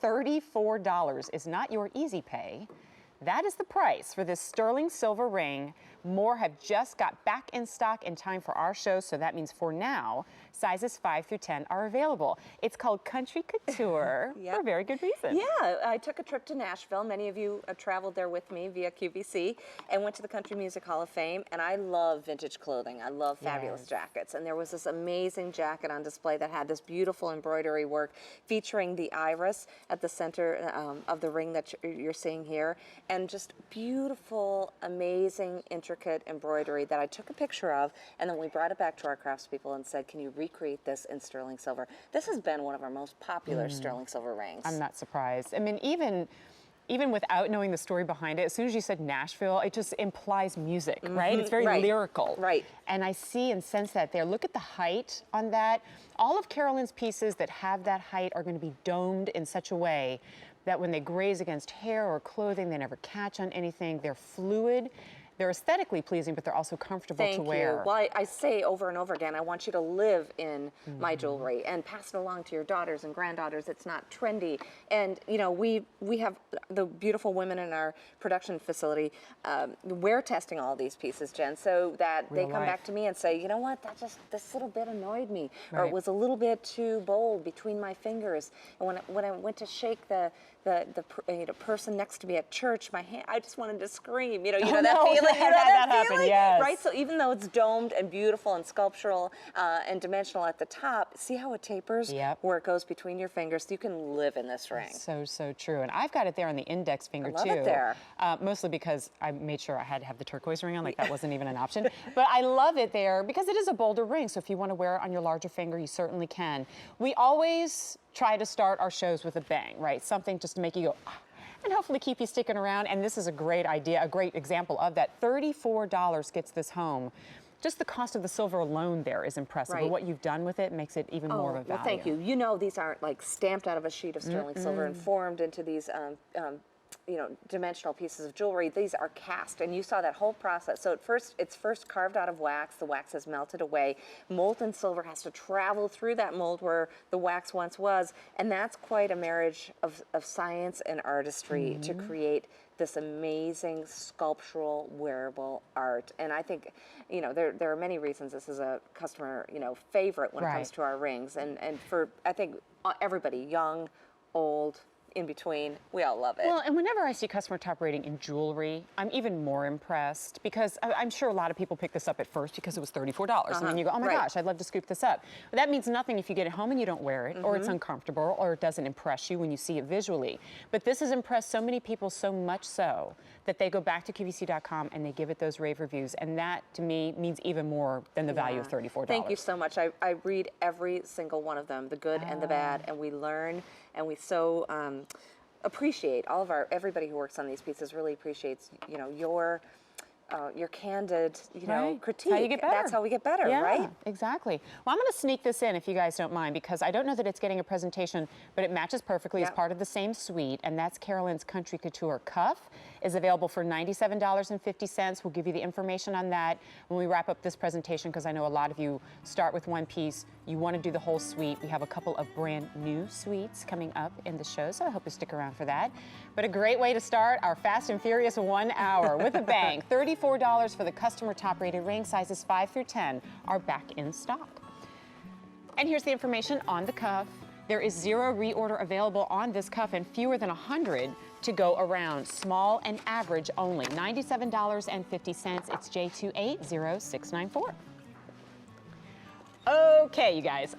$34 is not your easy pay. That is the price for this sterling silver ring. More have just got back in stock in time for our show, so that means for now, sizes 5 through 10 are available. It's called Country Couture for a very good reason. Yeah, I took a trip to Nashville. Many of you traveled there with me via QVC and went to the Country Music Hall of Fame. And I love vintage clothing. I love fabulous jackets. And there was this amazing jacket on display that had this beautiful embroidery work featuring the iris at the center of the ring that you're seeing here. And just beautiful, amazing, intricate embroidery that I took a picture of, and then we brought it back to our craftspeople and said, can you recreate this in sterling silver? This has been one of our most popular sterling silver rings. I'm not surprised. I mean, even without knowing the story behind it, as soon as you said Nashville, it just implies music, right? It's very lyrical. Right. And I see and sense that there. Look at the height on that. All of Carolyn's pieces that have that height are going to be domed in such a way that when they graze against hair or clothing, they never catch on anything. They're fluid. They're aesthetically pleasing, but they're also comfortable to wear. Thank you. Well, I say over and over again, I want you to live in my jewelry and pass it along to your daughters and granddaughters. It's not trendy. And, you know, we have the beautiful women in our production facility. We're testing all these pieces, Jen, so that they come back to me and say, you know what, this little bit annoyed me, or it was a little bit too bold between my fingers. And when I went to shake the person next to me at church, my hand, I just wanted to scream. You know that feeling. That feeling, yes. Right? So even though it's domed and beautiful and sculptural and dimensional at the top, see how it tapers where it goes between your fingers? You can live in this ring. So true. And I've got it there on the index finger too. I love it there. Mostly because I made sure I had to have the turquoise ring on, like that wasn't even an option. But I love it there because it is a bolder ring. So if you want to wear it on your larger finger, you certainly can. We always try to start our shows with a bang, right? Something just to make you go, ah, and hopefully keep you sticking around. And this is a great idea, a great example of that. $34 gets this home. Just the cost of the silver alone there is impressive. But what you've done with it makes it even more of a value. Well, thank you. You know, these aren't like stamped out of a sheet of sterling silver and formed into these you know, dimensional pieces of jewelry. These are cast, and you saw that whole process. So it's first carved out of wax. The wax is melted away. Molten silver has to travel through that mold where the wax once was, and that's quite a marriage of science and artistry to create this amazing sculptural wearable art. And I think, you know, there are many reasons this is a customer, you know, favorite when it comes to our rings. And for, I think, everybody, young, old, in between, we all love it. Well, and whenever I see customer top rating in jewelry, I'm even more impressed because I'm sure a lot of people pick this up at first because it was $34. And then you go, oh my gosh, I'd love to scoop this up. But that means nothing if you get it home and you don't wear it, or it's uncomfortable, or it doesn't impress you when you see it visually. But this has impressed so many people, so much so that they go back to QVC.com and they give it those rave reviews. And that, to me, means even more than the value of $34. Thank you so much. I read every single one of them, the good and the bad, and we learn, and we so appreciate everybody who works on these pieces really appreciates, you know, your candid, you know, critique. That's how you get better. That's how we get better, right? Exactly. Well, I'm going to sneak this in if you guys don't mind, because I don't know that it's getting a presentation, but it matches perfectly as part of the same suite, and that's Carolyn's Country Couture cuff. Is available for $97.50. We'll give you the information on that when we wrap up this presentation, because I know a lot of you start with one piece. You want to do the whole suite. We have a couple of brand new suites coming up in the show, so I hope you stick around for that. But a great way to start our fast and furious 1 hour with a bang. $34 for the customer top rated ring. Sizes 5 through 10 are back in stock. And here's the information on the cuff. There is 0 reorder available on this cuff and fewer than 100 to go around. Small and average only. $97.50. It's J280-694. Okay, you guys.